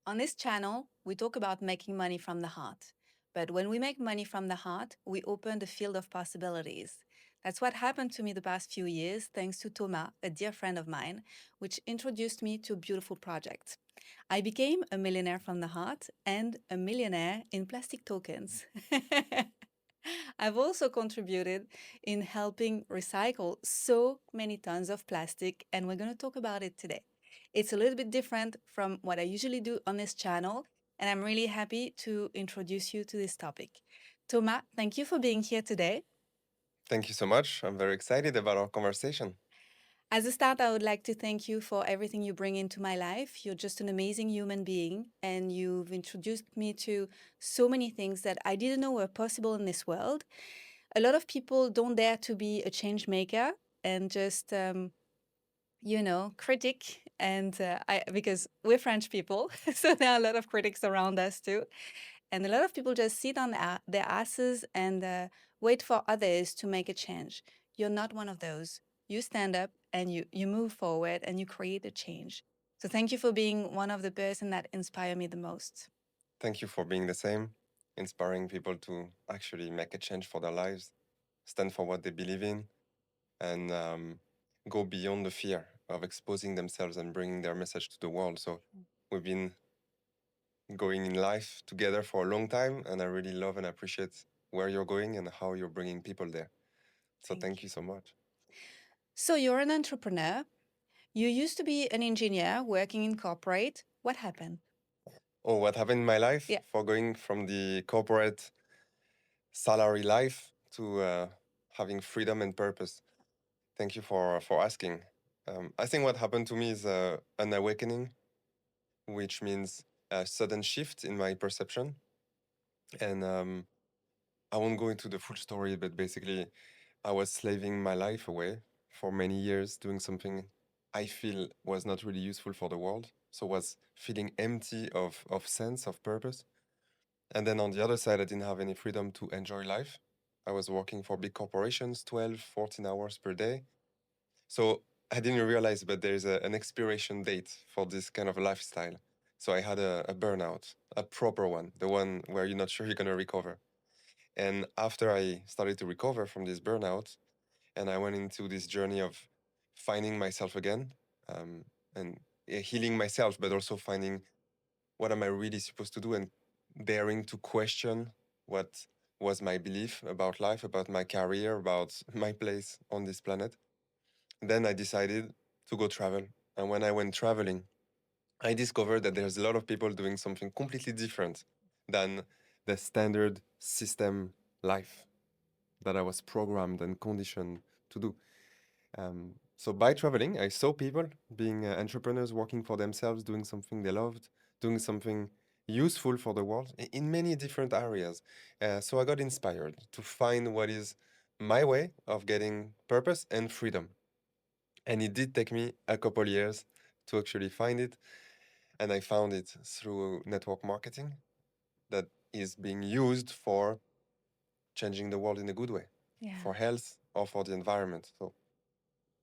On this channel, we talk about making money from the heart. But when we make money from the heart, we open the field of possibilities. That's what happened to me the past few years, thanks to Thomas, a dear friend of mine, which introduced me to a beautiful project. I became a millionaire from the heart and a millionaire in plastic tokens. I've also contributed in helping recycle so many tons of plastic, and we're going to talk about it today. It's a little bit different from what I usually do on this channel, and I'm really happy to introduce you to this topic. Thomas, thank you for being here today. Thank you so much. I'm very excited about our conversation. As a start, I would like to thank you for everything you bring into my life. You're just an amazing human being, and you've introduced me to so many things that I didn't know were possible in this world. A lot of people don't dare to be a change maker and just critic. And because we're French people, so there are a lot of critics around us too. And a lot of people just sit on their asses and wait for others to make a change. You're not one of those. You stand up and you move forward and you create a change. So thank you for being one of the person that inspire me the most. Thank you for being the same, inspiring people to actually make a change for their lives, stand for what they believe in, and go beyond the fear of exposing themselves and bringing their message to the world. So we've been going in life together for a long time, and I really love and appreciate where you're going and how you're bringing people there. So thank you so much. So you're an entrepreneur. You used to be an engineer working in corporate. What happened? Oh, what happened in my life Yeah. for going from the corporate salary life to having freedom and purpose? Thank you for asking. I think what happened to me is an awakening, which means a sudden shift in my perception. And I won't go into the full story, but basically, I was slaving my life away for many years, doing something I feel was not really useful for the world. So was feeling empty of sense, of purpose. And then on the other side, I didn't have any freedom to enjoy life. I was working for big corporations, 12, 14 hours per day. So I didn't realize, but there's an expiration date for this kind of lifestyle. So I had a burnout, a proper one, the one where you're not sure you're going to recover. And after I started to recover from this burnout, and I went into this journey of finding myself again, and healing myself, but also finding what am I really supposed to do and daring to question what was my belief about life, about my career, about my place on this planet. Then I decided to go travel. And when I went traveling, I discovered that there's a lot of people doing something completely different than the standard system life that I was programmed and conditioned to do. So by traveling, I saw people being entrepreneurs, working for themselves, doing something they loved, doing something useful for the world in many different areas. So I got inspired to find what is my way of getting purpose and freedom. And it did take me a couple years to actually find it. And I found it through network marketing that is being used for changing the world in a good way, Yeah. for health or for the environment. So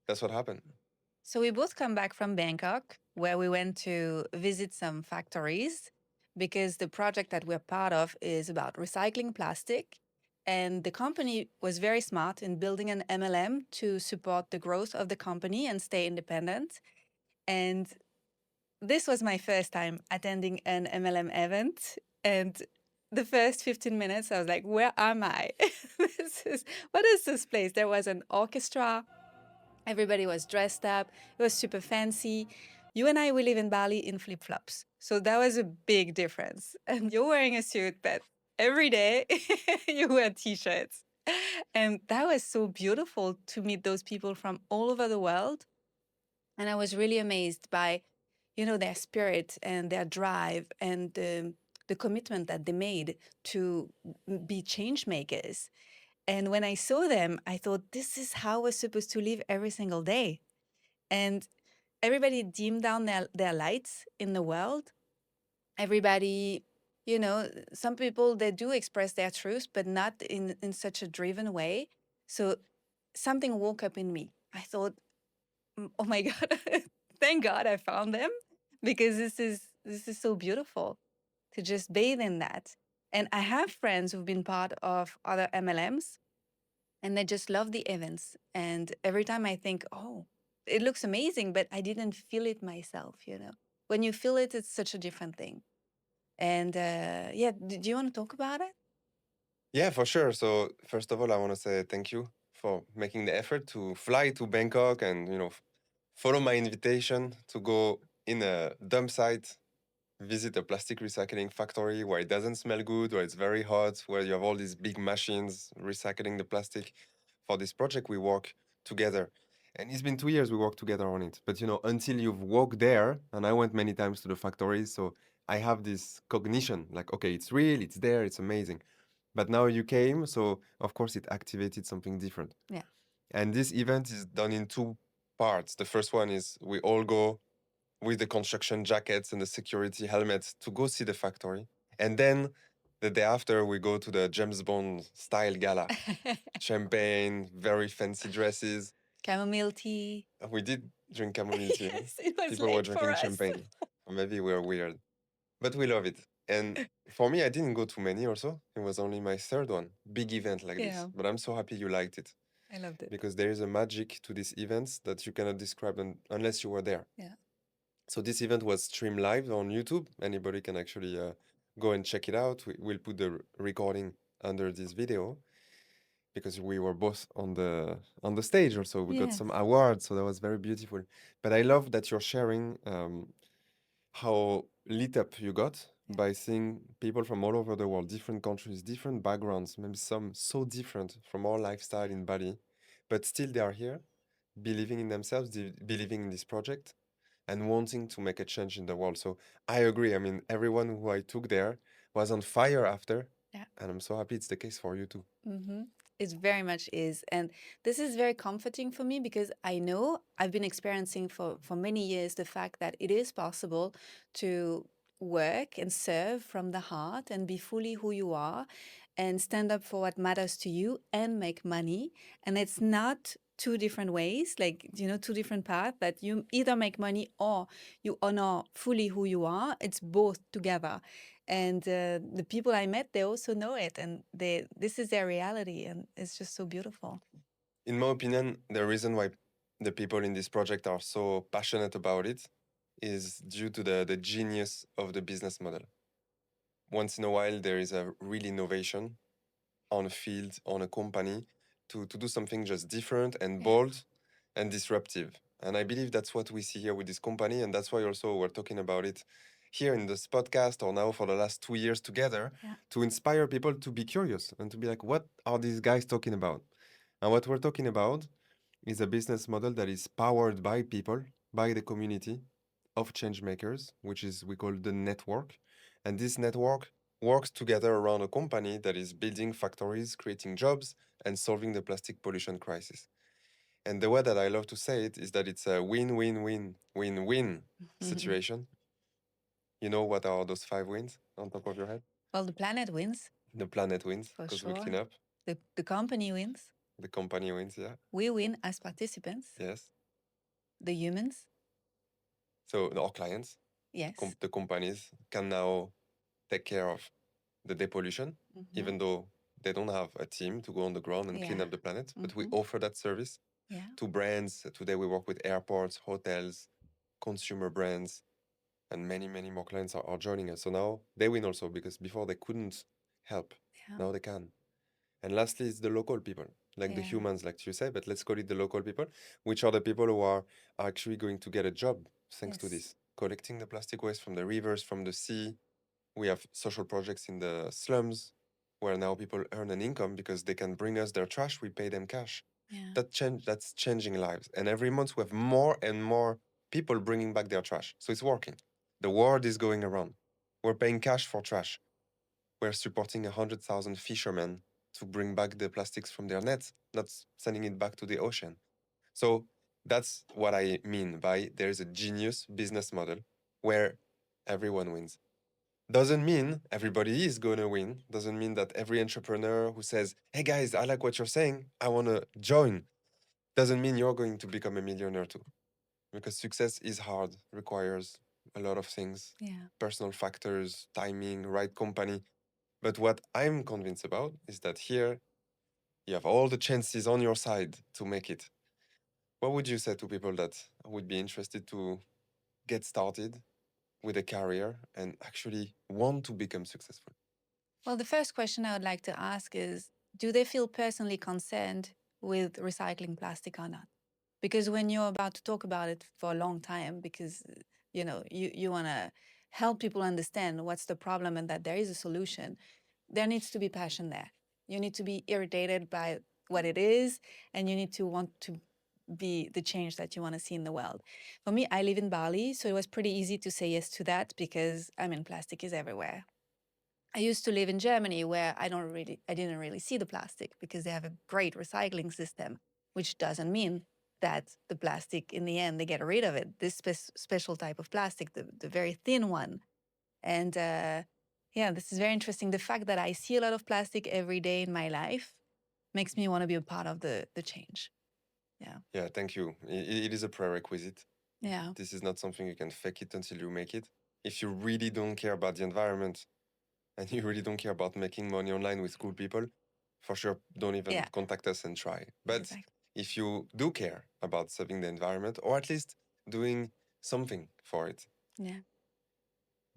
that's what happened. So we both come back from Bangkok, where we went to visit some factories because the project that we're part of is about recycling plastic. And the company was very smart in building an MLM to support the growth of the company and stay independent. And this was my first time attending an MLM event. And the first 15 minutes, I was like, where am I? What is this place? There was an orchestra. Everybody was dressed up. It was super fancy. You and I, we live in Bali in flip flops. So that was a big difference. And you're wearing a suit, but every day you wear t shirts. And that was so beautiful to meet those people from all over the world. And I was really amazed by, their spirit and their drive and the commitment that they made to be change makers. And when I saw them, I thought, this is how we're supposed to live every single day. And everybody dimmed down their lights in the world. Everybody, some people, they do express their truth, but not in such a driven way. So something woke up in me. I thought, oh my God, thank God I found them because this is this is so beautiful to just bathe in that. And I have friends who've been part of other MLMs and they just love the events. And every time I think, oh, it looks amazing, but I didn't feel it myself, you know. When you feel it, it's such a different thing. And yeah, do you want to talk about it? Yeah, for sure. So first of all, I want to say thank you for making the effort to fly to Bangkok and follow my invitation to go in a dump site, visit a plastic recycling factory where it doesn't smell good, where it's very hot, where you have all these big machines recycling the plastic. For this project, we work together. And it's been 2 years we work together on it. But until you've walked there, and I went many times to the factories, so I have this cognition, like, okay, it's real, it's there, it's amazing. But now you came, so of course it activated something different. Yeah. And this event is done in two parts. The first one is we all go with the construction jackets and the security helmets to go see the factory. And then the day after, we go to the James Bond style gala. Champagne, very fancy dresses. Chamomile tea. We did drink chamomile tea. Yes, it was People were late for drinking us. champagne. Or maybe we're weird. But we love it. And for me, I didn't go to many also. It was only my third one. Big event like Yeah. this. But I'm so happy you liked it. I loved it. Because there is a magic to these events that you cannot describe unless you were there. Yeah. So this event was streamed live on YouTube. Anybody can actually go and check it out. We'll put the recording under this video because we were both on the stage also. We got Yes. some awards, so that was very beautiful. But I love that you're sharing how lit up you got Yeah. by seeing people from all over the world, different countries, different backgrounds, maybe some so different from our lifestyle in Bali, but still they are here, believing in themselves, believing in this project, and wanting to make a change in the world. So I agree. I mean, everyone who I took there was on fire after. Yeah. And I'm so happy it's the case for you too. Mm-hmm. It very much is. And this is very comforting for me because I know I've been experiencing for many years the fact that it is possible to work and serve from the heart and be fully who you are and stand up for what matters to you and make money. And it's not two different ways, like, two different paths that you either make money or you honor fully who you are. It's both together. And the people I met, they also know it, and this is their reality, and it's just so beautiful. In my opinion, the reason why the people in this project are so passionate about it is due to the genius of the business model. Once in a while, there is a real innovation on a field, on a company, to do something just different and Yeah. bold and disruptive. And I believe that's what we see here with this company. And that's why also we're talking about it here in this podcast or now for the last 2 years together Yeah. to inspire people to be curious and to be like, what are these guys talking about? And what we're talking about is a business model that is powered by people, by the community of change makers, which is we call the network. And this network works together around a company that is building factories, creating jobs, and solving the plastic pollution crisis. And the way that I love to say it is that it's a win-win-win-win-win situation. You know what are those 5 wins on top of your head? Well, the planet wins, The planet wins for because we sure. clean up. The company wins. The company wins, yeah. We win as participants. Yes. The humans. So our clients, Yes. the companies can now take care of the depollution, even though they don't have a team to go on the ground and clean Yeah. up the planet. But we offer that service Yeah. to brands. Today we work with airports, hotels, consumer brands, and many, many more clients are joining us. So now they win also because before they couldn't help. Yeah. Now they can. And lastly, it's the local people, like the Yeah. humans, like you say, but let's call it the local people, which are the people who are actually going to get a job thanks to Yes. this. Collecting the plastic waste from the rivers, from the sea. We have social projects in the slums where now people earn an income because they can bring us their trash, we pay them cash. Yeah. That's changing lives. And every month we have more and more people bringing back their trash. So it's working. The world is going around. We're paying cash for trash. We're supporting 100,000 fishermen to bring back the plastics from their nets, not sending it back to the ocean. So that's what I mean by there is a genius business model where everyone wins. Doesn't mean everybody is going to win. Doesn't mean that every entrepreneur who says, hey guys, I like what you're saying, I want to join, doesn't mean you're going to become a millionaire too. Because success is hard, requires a lot of things, Yeah. personal factors, timing, right company. But what I'm convinced about is that here you have all the chances on your side to make it. What would you say to people that would be interested to get started with a career and actually want to become successful? Well, the first question I would like to ask is, do they feel personally concerned with recycling plastic or not? Because when you're about to talk about it for a long time, because you want to help people understand what's the problem and that there is a solution, there needs to be passion there. You need to be irritated by what it is, and you need to want to be the change that you want to see in the world. For me, I live in Bali, so it was pretty easy to say yes to that because plastic is everywhere. I used to live in Germany where I didn't really see the plastic because they have a great recycling system, which doesn't mean that the plastic in the end they get rid of it. This special type of plastic, the very thin one, and yeah, this is very interesting. The fact that I see a lot of plastic every day in my life makes me want to be a part of the change. Yeah. Yeah, thank you. It is a prerequisite. Yeah. This is not something you can fake it until you make it. If you really don't care about the environment and you really don't care about making money online with cool people, for sure, don't even contact us and try. But Exactly. if you do care about saving the environment, or at least doing something for it, Yeah.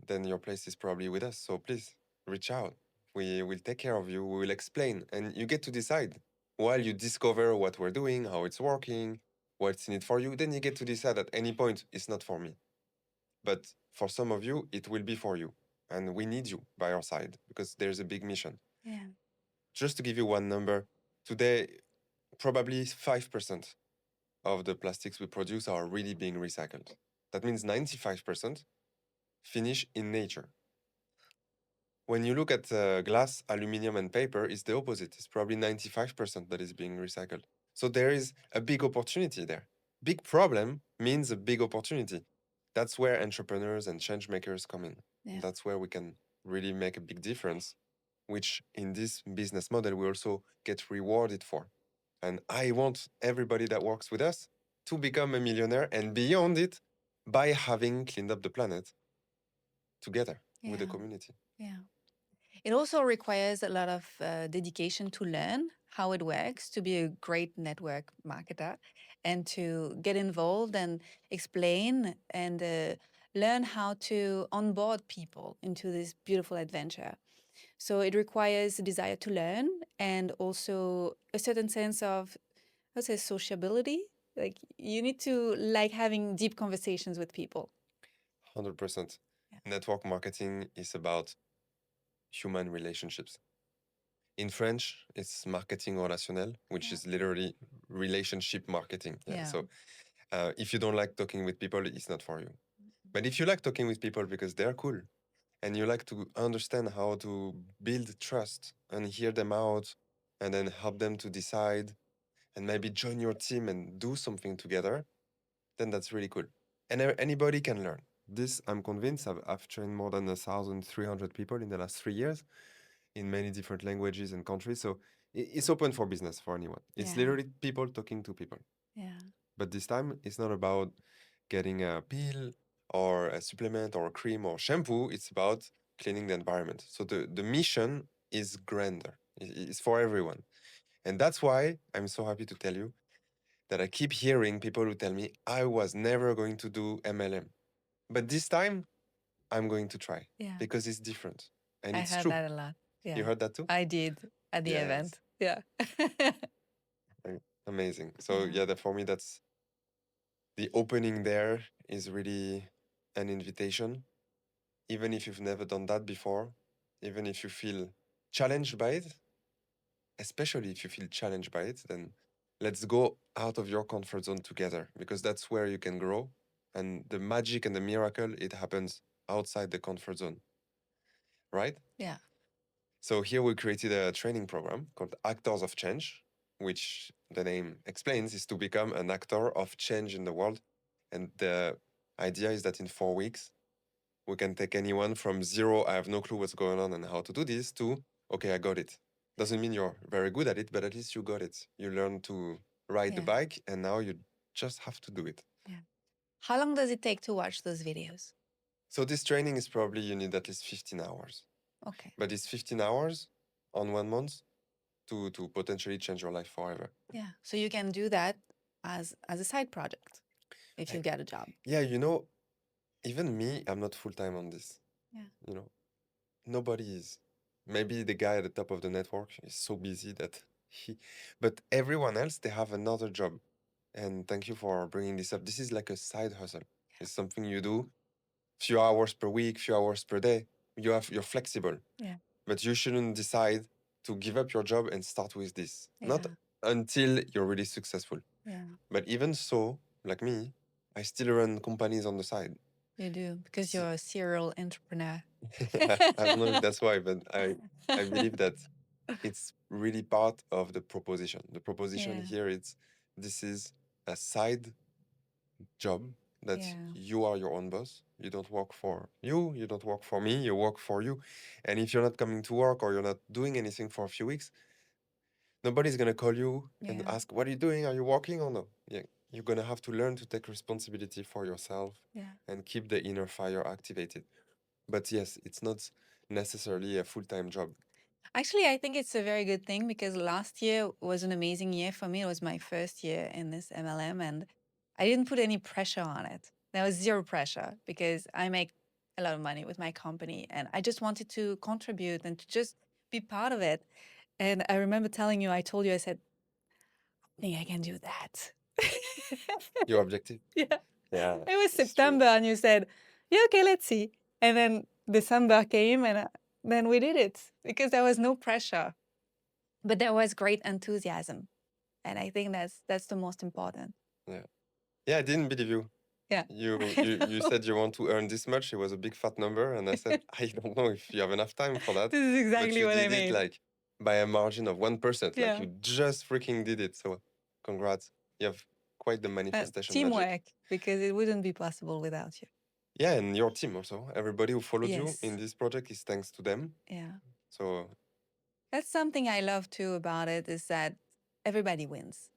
then your place is probably with us. So please reach out. We will take care of you. We will explain, and you get to decide while you discover what we're doing, how it's working, what's in it for you. Then you get to decide at any point, it's not for me. But for some of you, it will be for you. And we need you by our side because there's a big mission. Yeah. Just to give you one number, today, probably 5% of the plastics we produce are really being recycled. That means 95% finish in nature. When you look at glass, aluminum, and paper, it's the opposite. It's probably 95% that is being recycled. So there is a big opportunity there. Big problem means a big opportunity. That's where entrepreneurs and change makers come in. Yeah. That's where we can really make a big difference, which in this business model we also get rewarded for. And I want everybody that works with us to become a millionaire and beyond it by having cleaned up the planet together with the community. Yeah. It also requires a lot of dedication to learn how it works, to be a great network marketer, and to get involved and explain and learn how to onboard people into this beautiful adventure. So it requires a desire to learn and also a certain sense of, let's say, sociability. Like you need to like having deep conversations with people. 100%. Network marketing is about human relationships. In French, it's marketing relationnel, which is literally relationship marketing. So if you don't like talking with people, it's not for you. But if you like talking with people because they're cool and you like to understand how to build trust and hear them out and then help them to decide and maybe join your team and do something together, then that's really cool. And anybody can learn. This, I'm convinced, I've trained more than 1,300 people in the last 3 years in many different languages and countries. So it's open for business for anyone. It's literally people talking to people. Yeah. But this time, it's not about getting a pill or a supplement or a cream or shampoo. It's about cleaning the environment. So the mission is grander. It's for everyone. And that's why I'm so happy to tell you that I keep hearing people who tell me I was never going to do MLM. But this time, I'm going to try because it's different. And I it's heard true. that a lot. Yeah. You heard that too? I did at the Yes. event. Yeah. Amazing. So for me, that's the opening there is really an invitation. Even if you've never done that before, even if you feel challenged by it, especially if you feel challenged by it, then let's go out of your comfort zone together because that's where you can grow. And the magic and the miracle, it happens outside the comfort zone. Right? Yeah. So here we created a training program called Actors of Change, which the name explains is to become an actor of change in the world. And the idea is that in 4 weeks, we can take anyone from zero, I have no clue what's going on and how to do this, to, okay, I got it. Doesn't mean you're very good at it, but at least you got it. You learn to ride the bike and now you just have to do it. Yeah. How long does it take to watch those videos? So this training is probably you need at least 15 hours. Okay. But it's 15 hours on 1 month to potentially change your life forever. Yeah. So you can do that as a side project if you I- get a job. Yeah, even me, I'm not full time on this. Yeah. You know, nobody is. Maybe the guy at the top of the network is so busy that but everyone else, they have another job. And thank you for bringing this up. This is like a side hustle. It's something you do few hours per week, few hours per day. You're flexible. Yeah. But you shouldn't decide to give up your job and start with this. Not Yeah. until you're really successful. Yeah. But even so, like me, I still run companies on the side. You do because So, you're a serial entrepreneur. I don't know if that's why, but I believe that it's really part of the proposition. The proposition Yeah. here is this is a side job that Yeah. you are your own boss. You don't work for you don't work for me, you work for you. And if you're not coming to work or you're not doing anything for a few weeks, nobody's gonna call you and Yeah. ask, what are you doing? Are you working or no? Yeah. You're gonna have to learn to take responsibility for yourself Yeah. and keep the inner fire activated. But yes, it's not necessarily a full-time job. Actually, I think it's a very good thing because last year was an amazing year for me. It was my first year in this MLM and I didn't put any pressure on it. There was zero pressure because I make a lot of money with my company and I just wanted to contribute and to just be part of it. And I remember telling you, I told you, I said, I think I can do that. Your objective? Yeah. Yeah, It was it's true. September and you said, yeah, okay, let's see. And then December came and then we did it because there was no pressure, but there was great enthusiasm. And I think that's the most important. Yeah. Yeah, I didn't believe you. Yeah. You said you want to earn this much. It was a big fat number, and I said I don't know if you have enough time for that. This is But exactly you what I did it made. like by a margin of 1%. Like Yeah. you just freaking did it. So congrats. You have quite the manifestation magic. Teamwork, because it wouldn't be possible without you. Yeah, and your team also. Everybody who followed you Yes. in this project is thanks to them. Yeah. So That's something I love too about it is that everybody wins.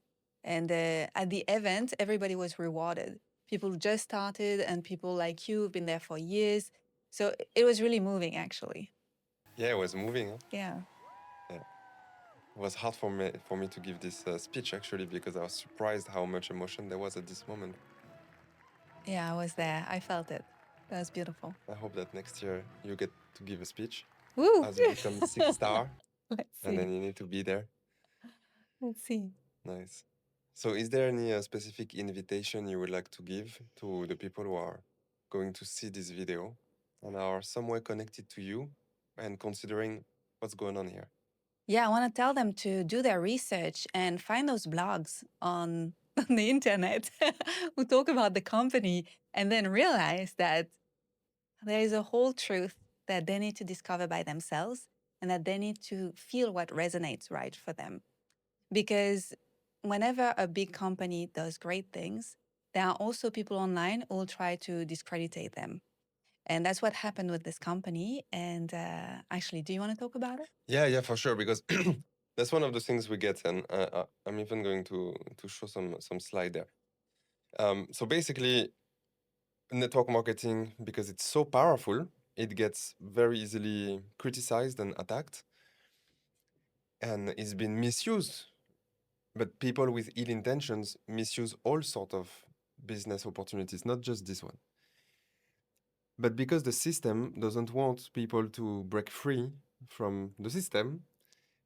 And at the event, everybody was rewarded. People just started and people like you have been there for years. So it was really moving, actually. yeah, it was moving. Huh? Yeah. Yeah. It was hard for me to give this speech actually because I was surprised how much emotion there was at this moment. Yeah, I was there. I felt it. That was beautiful. I hope that next year you get to give a speech Woo! as you become 6 star, Let's and then see. you need to be there. Let's see. Nice. So, is there any specific invitation you would like to give to the people who are going to see this video and are somewhere connected to you and considering what's going on here? Yeah, I want to tell them to do their research and find those blogs on, on the internet who talk about the company and then realize that there is a whole truth that they need to discover by themselves and that they need to feel what resonates right for them. Because whenever a big company does great things, there are also people online who will try to discredit them. And that's what happened with this company. And actually, do you want to talk about it? Yeah, for sure, because that's one of the things we get, and I'm even going to show some slide there. So basically, network marketing, because it's so powerful, it gets very easily criticized and attacked, and it's been misused. But people with ill intentions misuse all sort of business opportunities, not just this one. But because the system doesn't want people to break free from the system,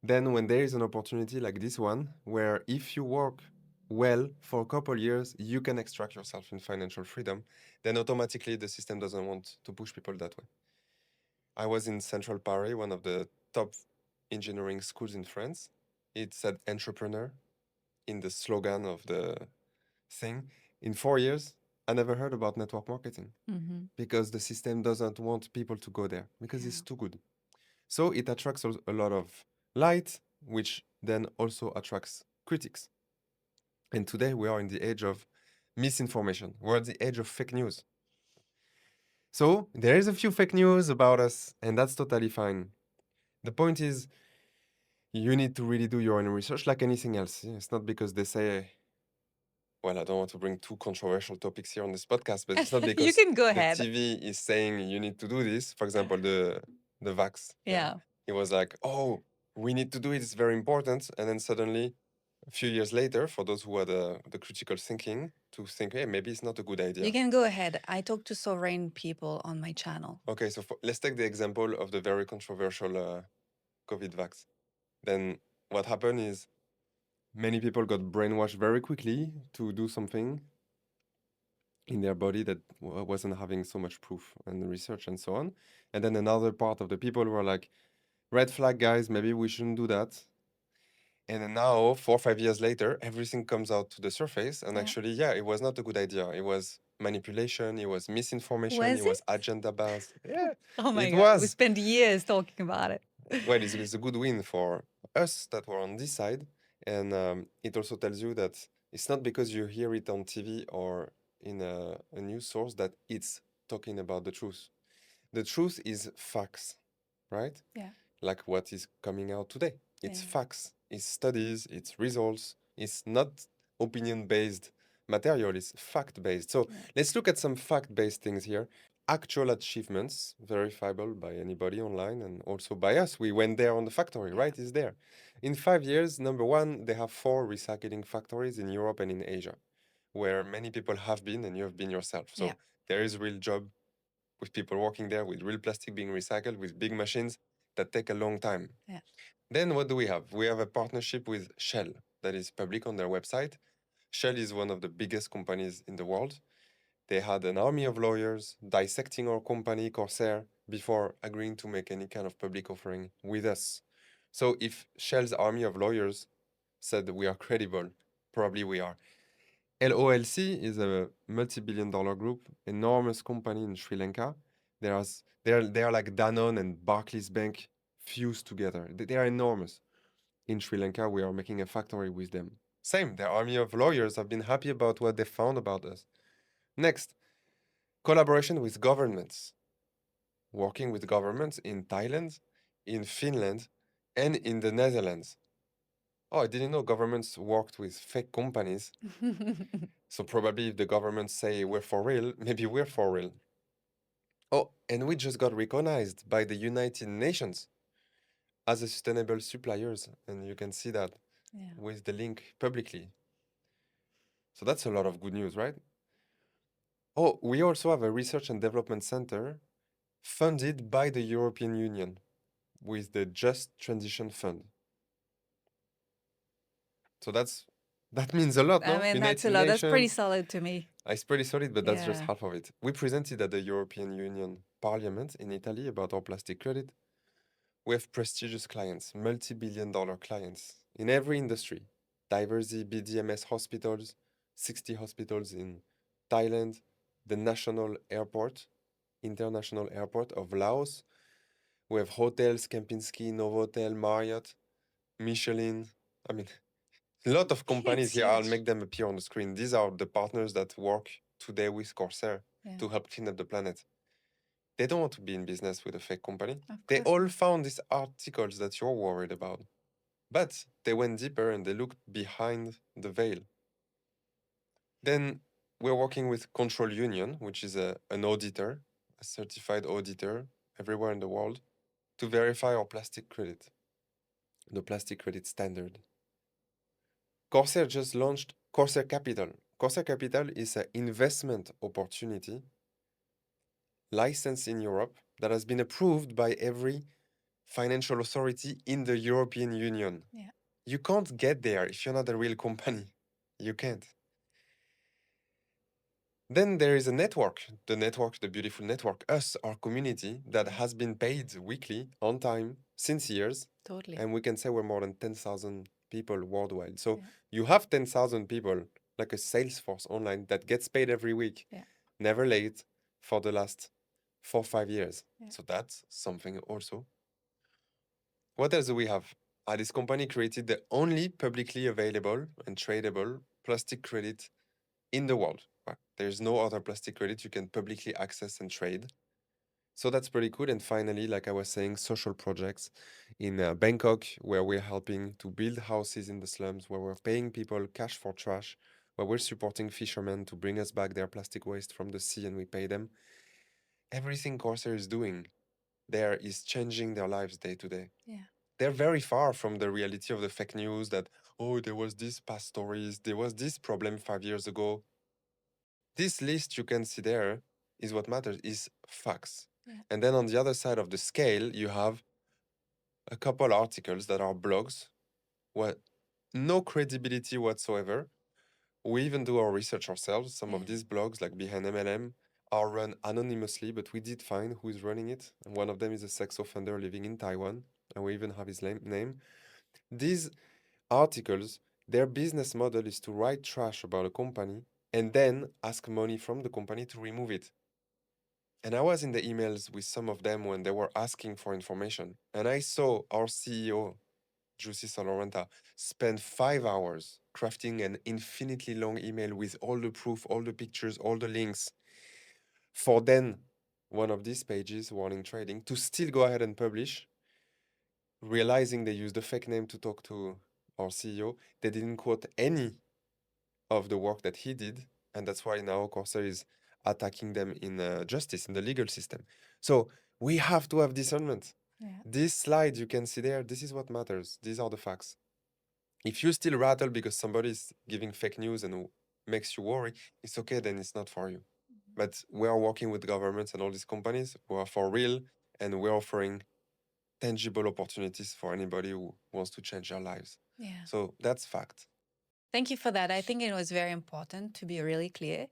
then when there is an opportunity like this one, where if you work well for a couple years, you can extract yourself in financial freedom, then automatically the system doesn't want to push people that way. I was in Central Paris, one of the top engineering schools in France. It said entrepreneur in the slogan of the thing. In 4 years, I never heard about network marketing because the system doesn't want people to go there because it's too good. So it attracts a lot of light, which then also attracts critics. And today we are in the age of misinformation. We're at the age of fake news. So there is a few fake news about us, and that's totally fine. The point is, you need to really do your own research like anything else. It's not because they say well, I don't want to bring two controversial topics here on this podcast, but it's not You because can go the ahead. TV is saying you need to do this. For example, the vax. Yeah. It was like, oh, we need to do it. It's very important. And then suddenly, a few years later, for those who had the critical thinking, to think, hey, maybe it's not a good idea. You can go ahead. I talk to sovereign people on my channel. Okay, so let's take the example of the very controversial COVID vax. Then what happened is many people got brainwashed very quickly to do something in their body that wasn't having so much proof and research and so on. And then another part of the people were like, red flag, guys, maybe we shouldn't do that. And then now, 4 or 5 years later, everything comes out to the surface. And Yeah. actually, yeah, it was not a good idea. It was manipulation, it was misinformation, Was it was it? agenda based. Yeah, Oh my it God. We was. spent years talking about it. Well, it's a good win for us that were on this side. And it also tells you that it's not because you hear it on TV or in a news source that it's talking about the truth. The truth is facts, right? Yeah. Like what is coming out today. It's Yeah. facts, it's studies, it's results. It's not opinion-based material, it's fact-based. So Yeah. let's look at some fact-based things here. Actual achievements, verifiable by anybody online and also by us. We went there on the factory, Yeah. right? It's there. In 5 years, number one, they have 4 recycling factories in Europe and in Asia, where many people have been and you have been yourself. So Yeah. there is real job with people working there, with real plastic being recycled, with big machines that take a long time. Yeah. Then what do we have? We have a partnership with Shell that is public on their website. Shell is one of the biggest companies in the world. They had an army of lawyers dissecting our company, CORSAIR, before agreeing to make any kind of public offering with us. So if Shell's army of lawyers said we are credible, probably we are. LOLC is a multi-billion-dollar group, enormous company in Sri Lanka. They are like Danone and Barclays Bank fused together. They are enormous. In Sri Lanka, we are making a factory with them. Same, their army of lawyers have been happy about what they found about us. Next, collaboration with governments. Working with governments in Thailand, in Finland, and in the Netherlands. Oh, I didn't know governments worked with fake companies. So probably if the governments say we're for real, maybe we're for real. Oh, and we just got recognized by the United Nations as a sustainable suppliers, and you can see that Yeah. with the link publicly. So that's a lot of good news, right? Oh, we also have a research and development center funded by the European Union with the Just Transition Fund. So that means a lot, I no? mean, that's a United lot. That's pretty Nations. solid to me. It's pretty solid, but that's just Yeah. half of it. We presented at the European Union Parliament in Italy about our plastic credit. We have prestigious clients, multi-billion-dollar clients in every industry. Diversey BDMS hospitals, 60 hospitals in Thailand, the national airport, international airport of Laos. We have hotels, Kempinski, Novotel, Marriott, Michelin. I mean, a lot of companies It's here. I'll huge. make them appear on the screen. These are the partners that work today with Corsair Yeah. to help clean up the planet. They don't want to be in business with a fake company. Of They course all not. found these articles that you're worried about. But they went deeper and they looked behind the veil. Then we're working with Control Union, which is an auditor, a certified auditor everywhere in the world, to verify our plastic credit, the plastic credit standard. Corsair just launched Corsair Capital. Corsair Capital is an investment opportunity licensed in Europe that has been approved by every financial authority in the European Union. Yeah. You can't get there if you're not a real company. You can't. Then there is a network, the beautiful network, us, our community, that has been paid weekly on time since years. Totally. And we can say we're more than 10,000 people worldwide. So Yeah. you have 10,000 people, like a sales force online, that gets paid every week, Yeah. never late for the last 4 or 5 years. Yeah. So that's something also. What else do we have? This company created the only publicly available and tradable plastic credit in the world. There's no other plastic credit you can publicly access and trade. So that's pretty cool. And finally, like I was saying, social projects in Bangkok, where we're helping to build houses in the slums, where we're paying people cash for trash, where we're supporting fishermen to bring us back their plastic waste from the sea and we pay them. Everything Corsair is doing there is changing their lives day to day. Yeah. They're very far from the reality of the fake news that, oh, there was this past stories, there was this problem 5 years ago. This list you can see there is what matters, is facts. Yeah. And then on the other side of the scale, you have a couple articles that are blogs, what no credibility whatsoever. We even do our research ourselves. Some Yeah. of these blogs, like Behind MLM, are run anonymously, but we did find who is running it. And one of them is a sex offender living in Taiwan, and we even have his name. These articles, their business model is to write trash about a company and then ask money from the company to remove it. And I was in the emails with some of them when they were asking for information, and I saw our CEO, Jussi Salorenta, spend 5 hours crafting an infinitely long email with all the proof, all the pictures, all the links, for then one of these pages, Warning Trading, to still go ahead and publish, realizing they used a fake name to talk to our CEO. They didn't quote any of the work that he did, and that's why now Corsair is attacking them in justice, in the legal system. So we have to have discernment. Yeah. This slide you can see there, this is what matters. These are the facts. If you still rattle because somebody is giving fake news and makes you worry, it's okay, then it's not for you. But we are working with governments and all these companies who are for real, and we're offering tangible opportunities for anybody who wants to change their lives. Yeah. So that's fact. Thank you for that. I think it was very important to be really clear.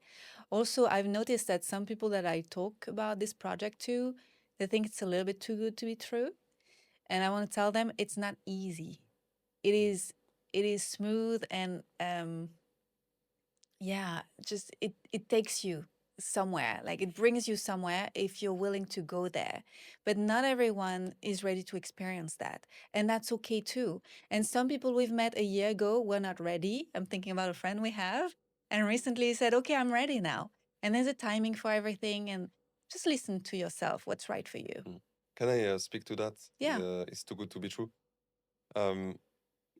Also, I've noticed that some people that I talk about this project to, they think it's a little bit too good to be true. And I want to tell them it's not easy. It is smooth and yeah, just it takes you somewhere. Like it brings you somewhere if you're willing to go there. But not everyone is ready to experience that. And that's okay too. And some people we've met a year ago were not ready. I'm thinking about a friend we have and recently said, "Okay, I'm ready now." And there's a timing for everything and just listen to yourself what's right for you. Can I speak to that? Yeah. It's too good to be true.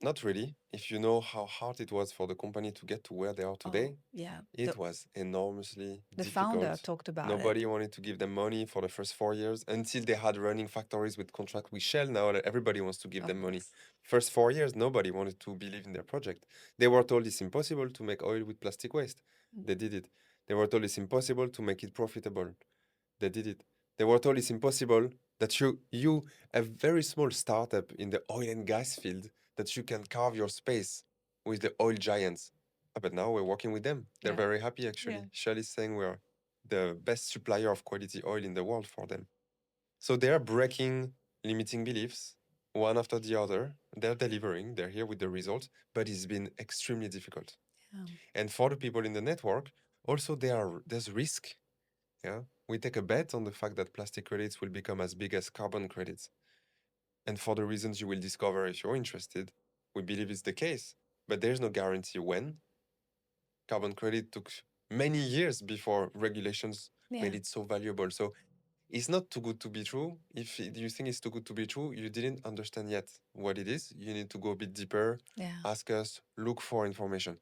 Not really. If you know how hard it was for the company to get to where they are today, Yeah. it was enormously The founder difficult. talked about Nobody it. wanted to give them money for the first 4 years until they had running factories with contract with Shell. Now that everybody wants to give Of them money. course. First 4 years, nobody wanted to believe in their project. They were told it's impossible to make oil with plastic waste. They did it. They were told it's impossible to make it profitable. They did it. They were told it's impossible that you a very small startup in the oil and gas field, that you can carve your space with the oil giants. But now we're working with them. They're Yeah. very happy actually. Yeah. Shell is saying we're the best supplier of quality oil in the world for them. So they are breaking limiting beliefs one after the other. They're delivering, they're here with the results, but it's been extremely difficult. Yeah. And for the people in the network, also there's risk. Yeah, we take a bet on the fact that plastic credits will become as big as carbon credits. And for the reasons you will discover if you're interested, we believe it's the case. But there's no guarantee when. Carbon credit took many years before regulations made Yeah. it so valuable. So it's not too good to be true. If you think it's too good to be true, you didn't understand yet what it is. You need to go a bit deeper, Yeah. ask us, look for information.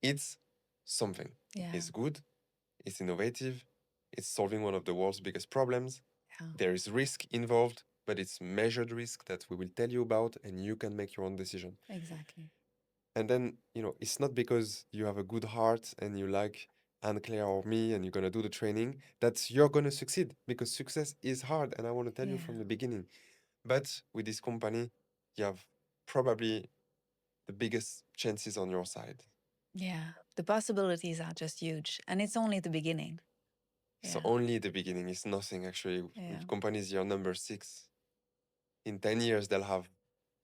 It's something. Yeah. It's good, it's innovative, it's solving one of the world's biggest problems. Yeah. There is risk involved, but it's measured risk that we will tell you about, and you can make your own decision. Exactly. And then, it's not because you have a good heart and you like Anne-Claire or me and you're going to do the training that you're going to succeed, because success is hard. And I want to tell you from the beginning. But with this company, you have probably the biggest chances on your side. Yeah. The possibilities are just huge. And it's only the beginning. So Yeah. only the beginning is nothing, actually. Yeah. Company is year number 6. In 10 years, they'll have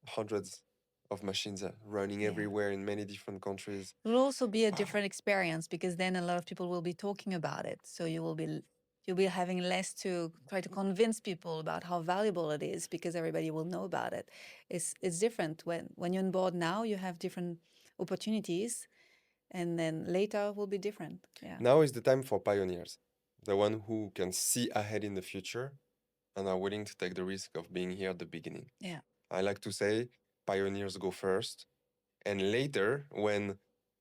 hundreds of machines running Yeah. everywhere in many different countries. It will also be a Wow. different experience because then a lot of people will be talking about it. So you'll be having less to try to convince people about how valuable it is because everybody will know about it. It's different when you're on board now, you have different opportunities, and then later will be different. Yeah. Now is the time for pioneers, the one who can see ahead in the future and are willing to take the risk of being here at the beginning. Yeah. I like to say pioneers go first, and later, when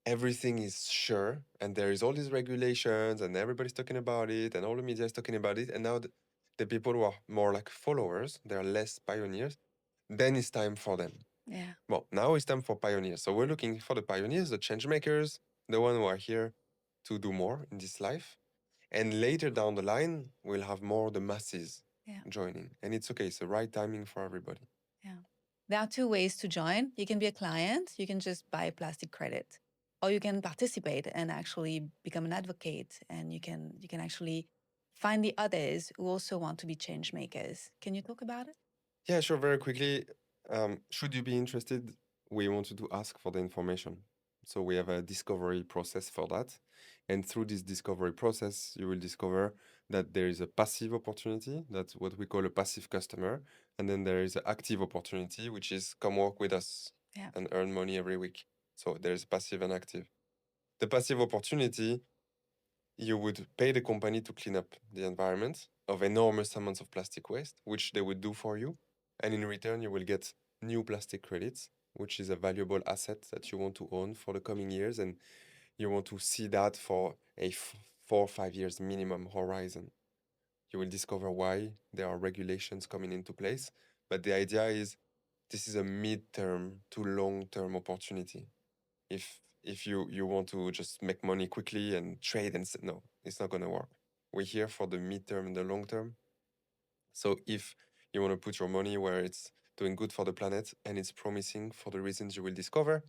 everything is sure, and there is all these regulations, and everybody's talking about it, and all the media is talking about it, and now the people who are more like followers, they are less pioneers, then it's time for them. Yeah. Well, now it's time for pioneers. So we're looking for the pioneers, the change makers, the one who are here to do more in this life. And later down the line, we'll have more the masses Yeah. joining. And it's okay. It's the right timing for everybody. Yeah. There are two ways to join. You can be a client, you can just buy plastic credit, or you can participate and actually become an advocate, and you can actually find the others who also want to be change makers. Can you talk about it? Yeah, sure. Very quickly, should you be interested, we wanted to ask for the information. So we have a discovery process for that. And through this discovery process, you will discover that there is a passive opportunity, that's what we call a passive customer. And then there is an active opportunity, which is come work with us Yeah. and earn money every week. So there's passive and active. The passive opportunity, you would pay the company to clean up the environment of enormous amounts of plastic waste, which they would do for you. And in return, you will get new plastic credits, which is a valuable asset that you want to own for the coming years. And you want to see that for a 4 or 5 years minimum horizon. You will discover why there are regulations coming into place. But the idea is this is a mid-term to long-term opportunity. If you want to just make money quickly and trade and no, it's not going to work. We're here for the mid-term and the long term. So if you want to put your money where it's doing good for the planet and it's promising for the reasons you will discover,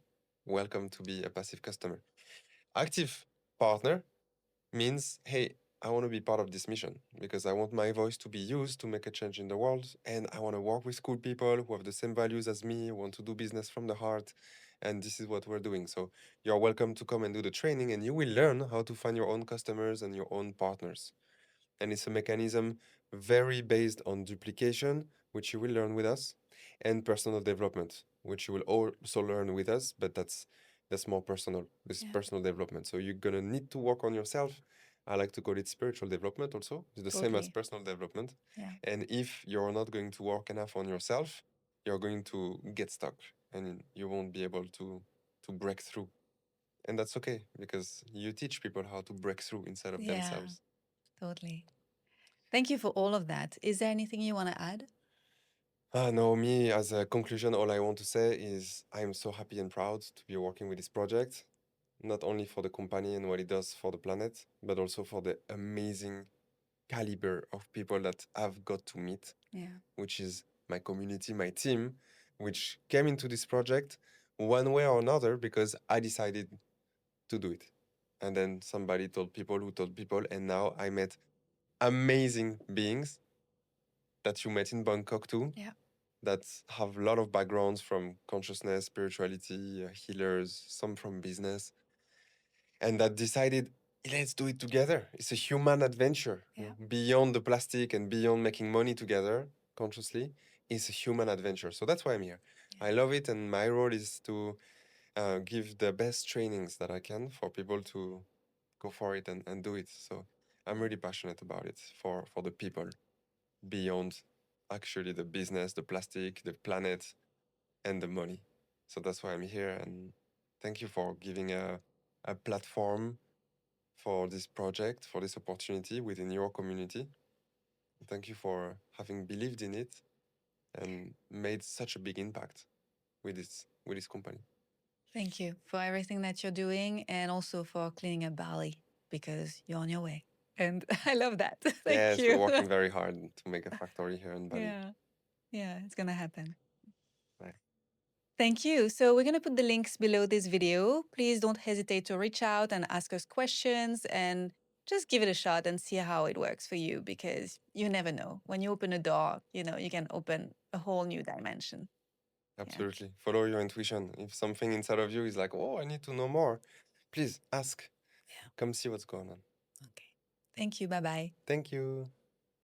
welcome to be a passive customer. Active partner means, hey, I want to be part of this mission because I want my voice to be used to make a change in the world. And I want to work with cool people who have the same values as me, want to do business from the heart. And this is what we're doing. So you're welcome to come and do the training, and you will learn how to find your own customers and your own partners. And it's a mechanism very based on duplication, which you will learn with us, and personal development, which you will also learn with us, but that's more personal. This Yeah. personal development. So you're gonna need to work on yourself. I like to call it spiritual development also. It's the same as Totally. personal development. Yeah. And if you're not going to work enough on yourself, you're going to get stuck and you won't be able to break through. And that's okay because you teach people how to break through instead of Yeah. themselves. Totally. Thank you for all of that. Is there anything you want to add? No, me, as a conclusion, all I want to say is I'm so happy and proud to be working with this project, not only for the company and what it does for the planet, but also for the amazing caliber of people that I've got to meet, Yeah. which is my community, my team, which came into this project one way or another because I decided to do it. And then somebody told people who told people, and now I met amazing beings that you met in Bangkok too. Yeah. That have a lot of backgrounds from consciousness, spirituality, healers, some from business, and that decided, let's do it together. It's a human adventure. Yeah. Beyond the plastic and beyond making money together consciously, it's a human adventure. So that's why I'm here. Yeah. I love it, and my role is to give the best trainings that I can for people to go for it and do it. So I'm really passionate about it for the people beyond actually the business, the plastic, the planet, and the money. So that's why I'm here. And thank you for giving a platform for this project, for this opportunity within your community. Thank you for having believed in it and made such a big impact with this company. Thank you for everything that you're doing, and also for cleaning up Bali, because you're on your way. And I love that. Thank Yes, we're you. working very hard to make a factory here in Bali. Yeah. Yeah, it's going to happen. Right. Thank you. So we're going to put the links below this video. Please don't hesitate to reach out and ask us questions, and just give it a shot and see how it works for you, because you never know. When you open a door, you can open a whole new dimension. Absolutely. Follow your intuition. If something inside of you is like, oh, I need to know more, please ask. Yeah. Come see what's going on. Okay. Thank you. Bye-bye. Thank you.